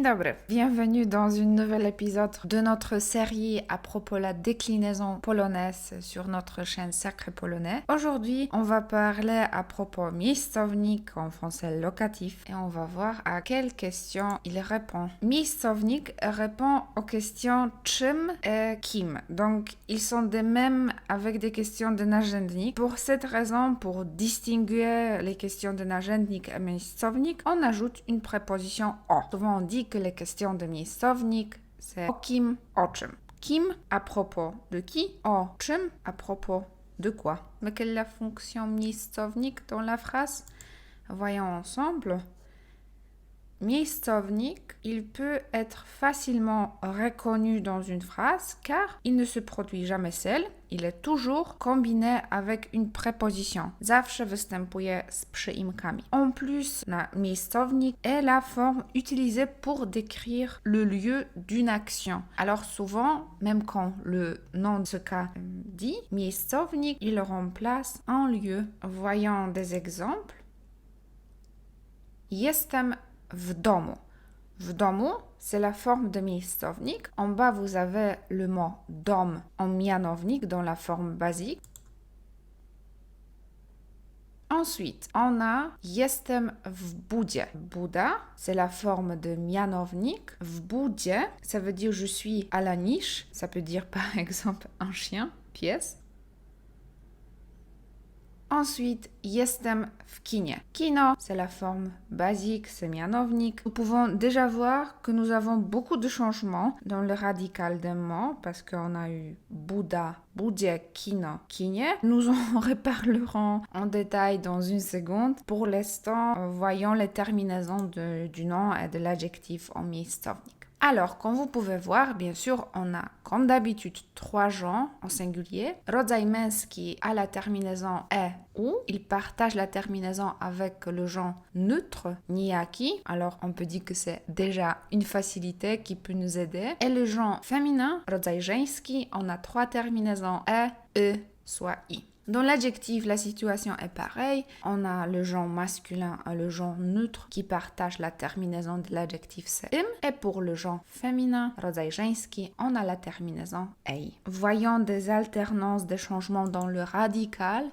dobry, bienvenue dans un nouvel épisode de notre série à propos de la déclinaison polonaise sur notre chaîne Sacré Polonais. Aujourd'hui, on va parler à propos miejscownik en français locatif et on va voir à quelles questions il répond. Miejscownik répond aux questions czym et kim. Donc, ils sont des mêmes avec des questions de narzędnik. Pour cette raison, pour distinguer les questions de narzędnik et miejscownik, on ajoute une préposition o. Souvent, on dit que les questions de miejscownik, c'est o kim, o czym. Kim à propos de qui, o czym à propos de quoi. Mais quelle est la fonction miejscownik dans la phrase? Voyons ensemble. Miejscownik, il peut être facilement reconnu dans une phrase car il ne se produit jamais seul, il est toujours combiné avec une préposition. Zawsze występuje z przyimkami. En plus, miejscownik est la forme utilisée pour décrire le lieu d'une action. Alors souvent, même quand le nom de ce cas dit, miejscownik, il remplace un lieu. Voyons des exemples. Jestem w domu. W domu, c'est la forme de miejscownik. En bas, vous avez le mot dom en mianownik dans la forme basique. Ensuite, on a jestem w budzie. Buda, c'est la forme de mianownik. W budzie, ça veut dire je suis à la niche. Ça peut dire par exemple un chien, pies. Ensuite, jestem w kinie. Kino, c'est la forme basique, c'est mianownik. Nous pouvons déjà voir que nous avons beaucoup de changements dans le radical d'un mot parce qu'on a eu buda, budzie, kino, kinie. Nous en reparlerons en détail dans une seconde. Pour l'instant, voyons les terminaisons du nom et de l'adjectif en miejscownik. Alors, comme vous pouvez voir, bien sûr, on a comme d'habitude trois gens en singulier. Rodzaj męski a la terminaison e, ou. Il partage la terminaison avec le genre neutre, nijaki. Alors, on peut dire que c'est déjà une facilité qui peut nous aider. Et le genre féminin, rodzaj żeński, on a trois terminaisons e, soit i. Dans l'adjectif, la situation est pareille. On a le genre masculin et le genre neutre qui partagent la terminaison de l'adjectif im. Et pour le genre féminin, rodzaj żeński, on a la terminaison ei. Voyons des alternances des changements dans le radical.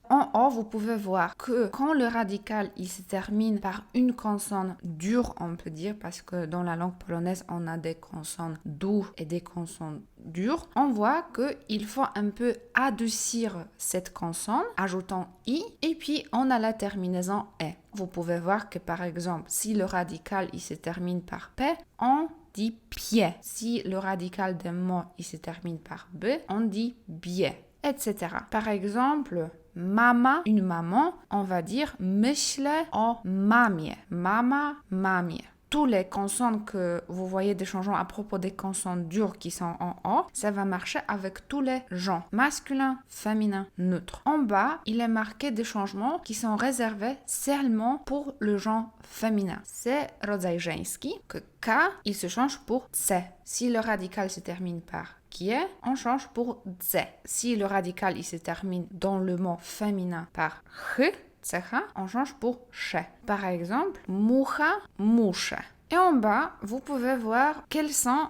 En haut, vous pouvez voir que quand le radical il se termine par une consonne dure, on peut dire, parce que dans la langue polonaise, on a des consonnes douces et des consonnes dures, on voit qu'il faut un peu adoucir cette consonne, ajoutant i, et puis on a la terminaison e. Vous pouvez voir que par exemple, si le radical il se termine par p, on dit pied. Si le radical d'un mot il se termine par b, on dit biais, etc. Par exemple, mama, une maman, on va dire myślę o mamie. Mama, mamie. Tous les consonnes que vous voyez des changements à propos des consonnes dures qui sont en haut, ça va marcher avec tous les genres, masculin, féminin, neutre. En bas, il est marqué des changements qui sont réservés seulement pour le genre féminin. C'est rodzaj żeński, que K, il se change pour C. Si le radical se termine par qui est, on change pour dze. Si le radical il se termine dans le mot féminin par ch, on change pour sze. Par exemple, mucha, muszę. Et en bas, vous pouvez voir quels sont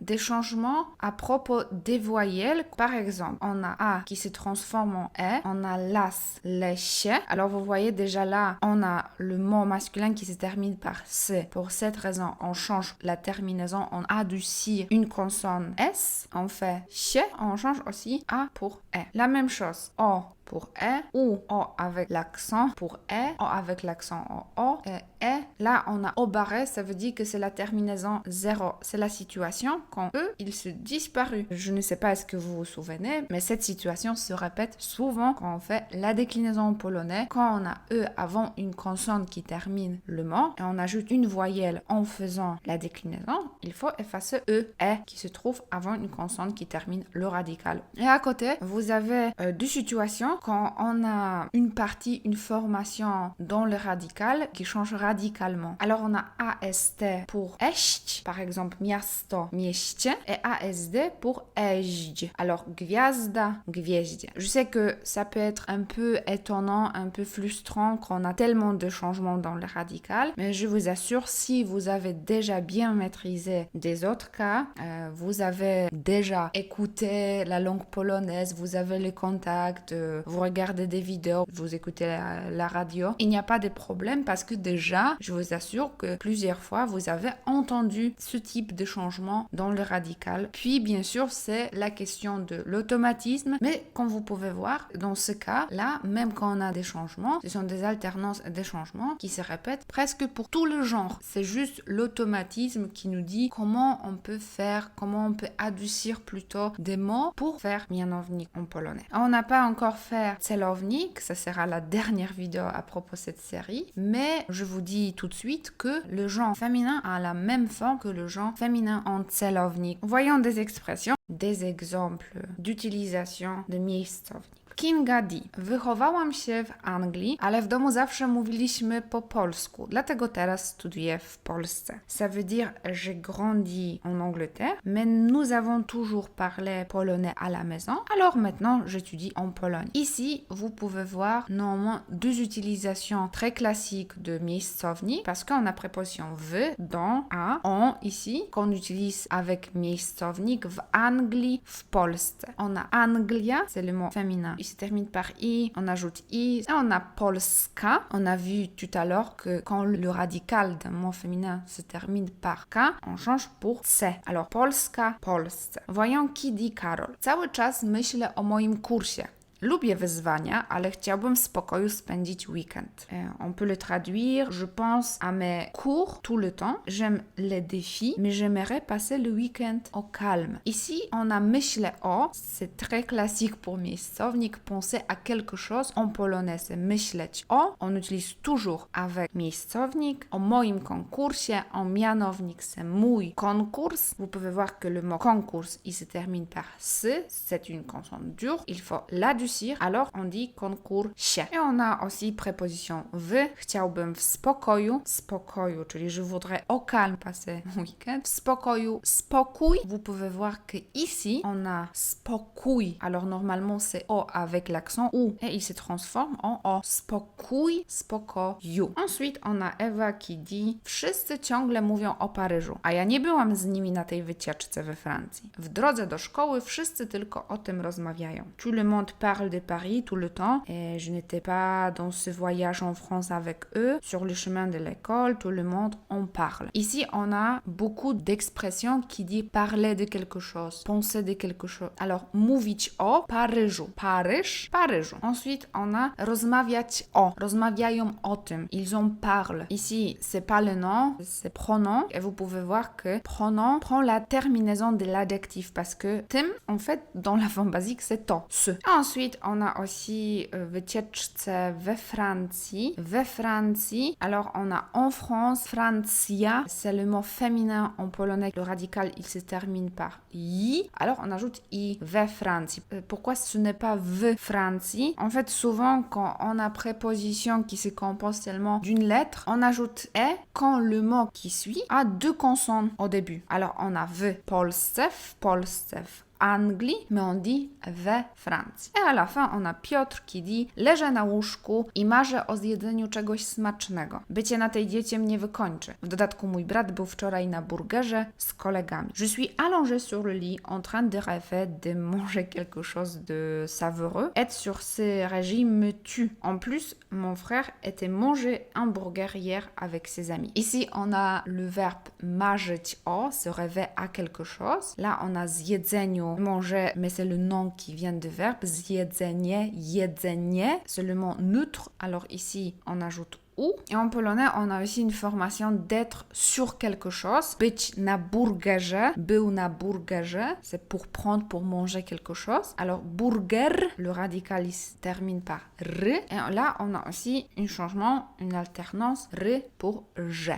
des changements à propos des voyelles. Par exemple, on a A qui se transforme en E, on a las, lesie. Alors vous voyez déjà là, on a le mot masculin qui se termine par C. Pour cette raison, on change la terminaison, on adoucit une consonne S. On fait sie, on change aussi A pour E. La même chose, O pour E, ou O avec l'accent pour E, O avec l'accent en O, et E. Là, on a O barré, ça veut dire que c'est la terminaison 0. C'est la situation quand E, il se disparu. Je ne sais pas est-ce que vous vous souvenez, mais cette situation se répète souvent quand on fait la déclinaison en polonais. Quand on a E avant une consonne qui termine le mot, et on ajoute une voyelle en faisant la déclinaison, il faut effacer E, qui se trouve avant une consonne qui termine le radical. Et à côté, vous avez deux situations expression quand on a une partie, une formation dans le radical qui change radicalement. Alors on a AST pour eść, par exemple miasto, mieście, et ASD pour eźdź. Alors gwiazda, gwieździe. Je sais que ça peut être un peu étonnant, un peu frustrant quand on a tellement de changements dans le radical, mais je vous assure, si vous avez déjà bien maîtrisé des autres cas, vous avez déjà écouté la langue polonaise, vous avez les contacts, vous regardez des vidéos, vous écoutez la radio, il n'y a pas de problème parce que déjà, je vous assure que plusieurs fois, vous avez entendu ce type de changement dans le radical. Puis, bien sûr, c'est la question de l'automatisme, mais comme vous pouvez voir, dans ce cas-là, même quand on a des changements, ce sont des alternances et des changements qui se répètent presque pour tout le genre. C'est juste l'automatisme qui nous dit comment on peut faire, comment on peut adoucir plutôt des mots pour faire mianownik en polonais. On n'a pas encore fait celownik, ça sera la dernière vidéo à propos de cette série, mais je vous dis tout de suite que le genre féminin a la même forme que le genre féminin en celownik. Voyons des expressions, des exemples d'utilisation de miejscownik. Kinga D. Wychowałam się w Anglii, ale w domu zawsze mówiliśmy po polsku, dlatego teraz studiuję w Polsce. Ça veut dire j'ai grandi en Angleterre, mais nous avons toujours parlé polonais à la maison, alors maintenant j'étudie en Pologne. Ici, vous pouvez voir normalement deux utilisations très classiques de miejscownik, parce qu'on a préposition w, dans, a, on ici, qu'on utilise avec miejscownik w Anglii, w Polsce. On a Anglia, c'est le mot féminin. Il se termine par i, on ajoute i, et on a Polska. On a vu tout à l'heure que quand le radical d'un mot féminin se termine par k, on change pour c. Alors Polska, Polsce. Voyons qui dit Karol. Cały czas myślę o moim kursie. Lubię wyzwania, ale chciałbym w spokoju spędzić week-end. On peut le traduire, je pense à mes cours tout le temps. J'aime les défis, mais j'aimerais passer le week-end au calme. Ici, on a myślę o, c'est très classique pour miejscownik, penser à quelque chose. En polonais, c'est myśleć o. On utilise toujours avec miejscownik. O moim konkursie, en mianownik, c'est mój konkurs. Vous pouvez voir que le mot konkurs, il se termine par s. C'est une consonne dure. Il faut l'adoucir. Alors on dit konkur się. Et on a aussi préposition w. Chciałbym w spokoju. Spokoju, czyli je voudrais au calme passer mon week-end. W spokoju, spokój. Vous pouvez voir que ici on a spokój. Alors normalement c'est o avec l'accent u et il se transforme en o. Spokój, spokoju. Ensuite on a Ewa qui dit wszyscy ciągle mówią o Paryżu, a ja nie byłam z nimi na tej wycieczce we Francji. W drodze do szkoły wszyscy tylko o tym rozmawiają. Tout le monde parle de Paris tout le temps et je n'étais pas dans ce voyage en France avec eux. Sur le chemin de l'école, tout le monde en parle. Ici, on a beaucoup d'expressions qui disent parler de quelque chose, penser de quelque chose. Alors, mówić o Paryżu. Paryż, Paryżu. Ensuite, on a rozmawiać o. Rozmawiają o tym. Ils en parlent. Ici, c'est pas le nom, c'est pronom. Et vous pouvez voir que pronom prend la terminaison de l'adjectif parce que tym, en fait, dans la forme basique, c'est to, ce. Ensuite, on a aussi wycieczce we Francji. We Francji. Alors, on a en France, Francja. C'est le mot féminin en polonais. Le radical, il se termine par i. Alors, on ajoute i we Francji. Pourquoi ce n'est pas ve Francji? En fait, souvent, quand on a préposition qui se compose seulement d'une lettre, on ajoute e quand le mot qui suit a deux consonnes au début. Alors, on a w Polsce, w Polsce, w Anglii, mais on dit we Francji. Et à la fin, on a Piotr qui dit leżę na łóżku i marzę o zjedzeniu czegoś smacznego. Bycie na tej diecie mnie wykończy. W dodatku mój brat był wczoraj na burgerze z kolegami. Je suis allongée sur le lit en train de rêver de manger quelque chose de savoureux. Être sur ce régime me tue. En plus, mon frère était manger un burger hier avec ses amis. Ici, on a le verbe marzyć o, se rêver à quelque chose. Là, on a zjedzeniu, manger, mais c'est le nom qui vient de verbe. Zjedzenie, jedzenie, c'est le mot neutre. Alors ici, on ajoute u. Et en polonais, on a aussi une formation d'être sur quelque chose. Być na burgerze, był na burgerze, c'est pour prendre, pour manger quelque chose. Alors burger, le radical il se termine par r. Et là, on a aussi un changement, une alternance r pour je.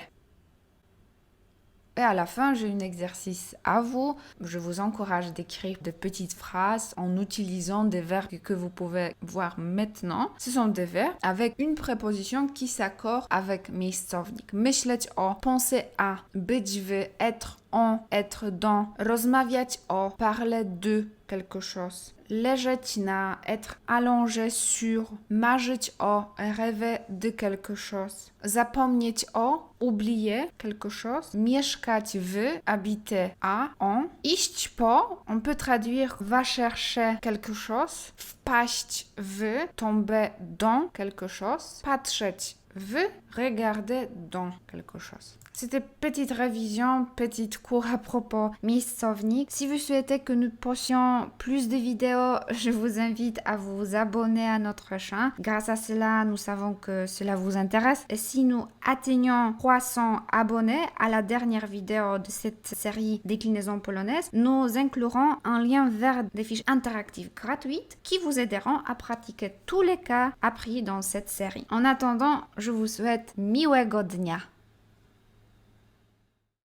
Et à la fin, j'ai un exercice à vous. Je vous encourage d'écrire de petites phrases en utilisant des verbes que vous pouvez voir maintenant. Ce sont des verbes avec une préposition qui s'accorde avec miejscownik. Myśleć o, penser à, być w, être en, être dans, rozmawiać o, parler de quelque chose. Leżeć na, être allongé sur, marzyć o, rêver de quelque chose. Zapomnieć o, oublier quelque chose. Mieszkać w, habiter à, en. Iść po, on peut traduire va chercher quelque chose. Wpaść w, tomber dans quelque chose. Patrzeć w, regarder dans quelque chose. C'était petite révision, petite cours à propos miejscownik. Si vous souhaitez que nous postions plus de vidéos, je vous invite à vous abonner à notre chaîne. Grâce à cela, nous savons que cela vous intéresse. Et si nous atteignons 300 abonnés à la dernière vidéo de cette série déclinaison polonaise, nous inclurons un lien vers des fiches interactives gratuites qui vous aideront à pratiquer tous les cas appris dans cette série. En attendant, je vous souhaite miłego dnia.